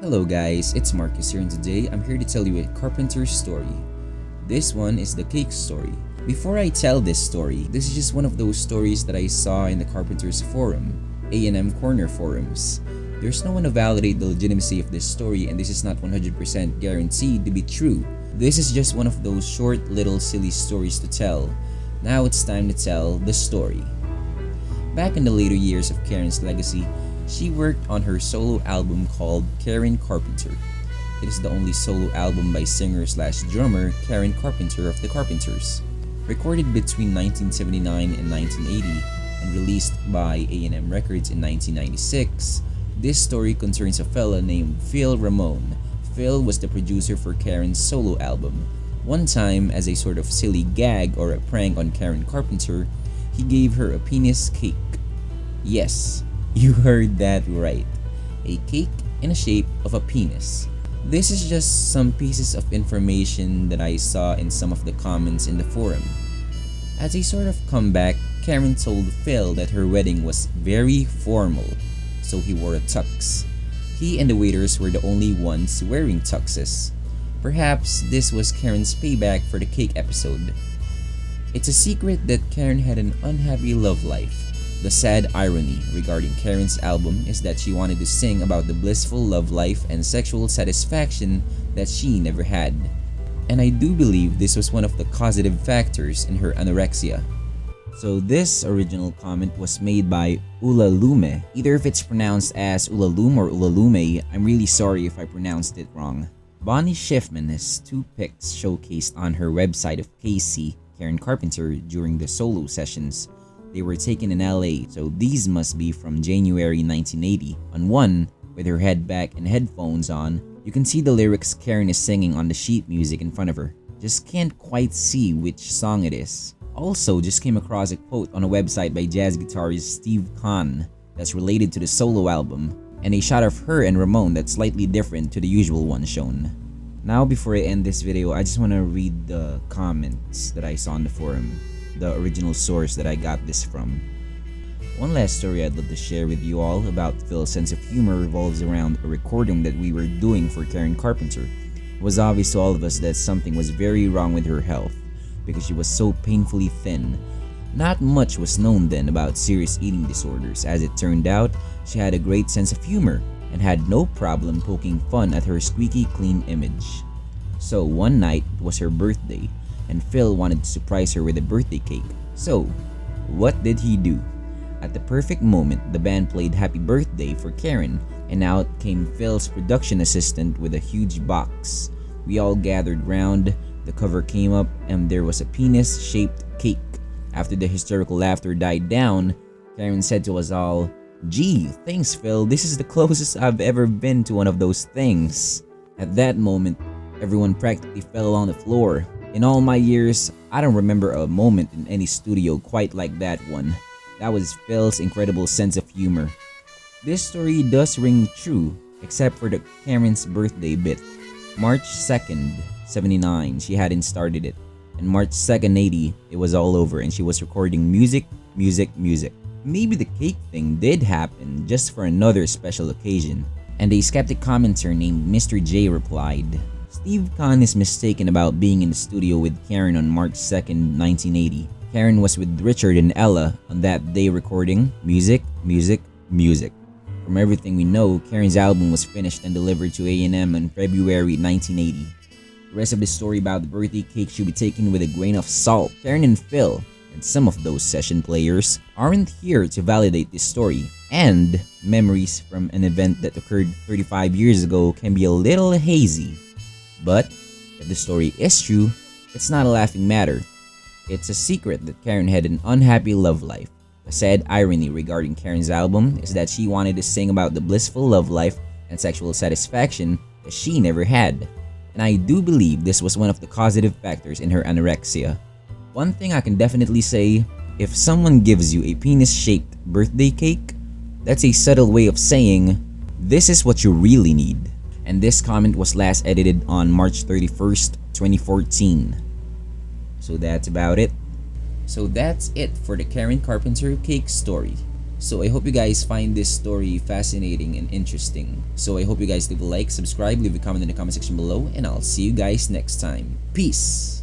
Hello guys, it's Marcus here and today I'm here to tell you a Carpenter story. This one is the cake story. Before I tell this story, this is just one of those stories that I saw in the Carpenter's forum, A&M Corner forums. There's no one to validate the legitimacy of this story and this is not 100% guaranteed to be true. This is just one of those short little silly stories to tell. Now it's time to tell the story. Back in the later years of Karen's legacy, she worked on her solo album called Karen Carpenter. It is the only solo album by singer/drummer Karen Carpenter of the Carpenters. Recorded between 1979 and 1980 and released by A&M Records in 1996, this story concerns a fella named Phil Ramone. Phil was the producer for Karen's solo album. One time, as a sort of silly gag or a prank on Karen Carpenter, he gave her a penis cake. Yes, you heard that right. A cake in the shape of a penis. This is just some pieces of information that I saw in some of the comments in the forum. As a sort of comeback, Karen told Phil that her wedding was very formal, so he wore a tux. He and the waiters were the only ones wearing tuxes. Perhaps this was Karen's payback for the cake episode. It's a secret that Karen had an unhappy love life. The sad irony regarding Karen's album is that she wanted to sing about the blissful love life and sexual satisfaction that she never had. And I do believe this was one of the causative factors in her anorexia. So this original comment was made by Ulalume. Either if it's pronounced as Ulalume or Ulalume, I'm really sorry if I pronounced it wrong. Bonnie Schiffman has two pics showcased on her website of Casey, Karen Carpenter, during the solo sessions. They were taken in LA, so these must be from January 1980. On one, with her head back and headphones on, you can see the lyrics Karen is singing on the sheet music in front of her. Just can't quite see which song it is. Also, just came across a quote on a website by jazz guitarist Steve Kahn that's related to the solo album, and a shot of her and Ramone that's slightly different to the usual one shown. Now before I end this video, I just want to read the comments that I saw on the forum. The original source that I got this from. One last story I'd love to share with you all about Phil's sense of humor revolves around a recording that we were doing for Karen Carpenter. It was obvious to all of us that something was very wrong with her health because she was so painfully thin. Not much was known then about serious eating disorders. As it turned out, she had a great sense of humor and had no problem poking fun at her squeaky clean image. So one night, it was her birthday, and Phil wanted to surprise her with a birthday cake. So, what did he do? At the perfect moment, the band played Happy Birthday for Karen, and out came Phil's production assistant with a huge box. We all gathered round, the cover came up, and there was a penis-shaped cake. After the hysterical laughter died down, Karen said to us all, "Gee, thanks Phil, this is the closest I've ever been to one of those things." At that moment, everyone practically fell on the floor. In all my years, I don't remember a moment in any studio quite like that one. That was Phil's incredible sense of humor. This story does ring true, except for the Karen's birthday bit. March 2nd, 79, she hadn't started it. And March 2nd, 80, it was all over and she was recording music. Maybe the cake thing did happen just for another special occasion. And a skeptic commenter named Mr. J replied, Steve Kahn is mistaken about being in the studio with Karen on March 2nd, 1980. Karen was with Richard and Ella on that day recording music. From everything we know, Karen's album was finished and delivered to A&M in February 1980. The rest of the story about the birthday cake should be taken with a grain of salt. Karen and Phil, and some of those session players, aren't here to validate this story. And memories from an event that occurred 35 years ago can be a little hazy. But if the story is true, it's not a laughing matter. It's a secret that Karen had an unhappy love life. The sad irony regarding Karen's album is that she wanted to sing about the blissful love life and sexual satisfaction that she never had. And I do believe this was one of the causative factors in her anorexia. One thing I can definitely say, if someone gives you a penis-shaped birthday cake, that's a subtle way of saying, this is what you really need. And this comment was last edited on March 31st, 2014. So that's about it. So that's it for the Karen Carpenter cake story. So I hope you guys find this story fascinating and interesting. So I hope you guys leave a like, subscribe, leave a comment in the comment section below, and I'll see you guys next time. Peace!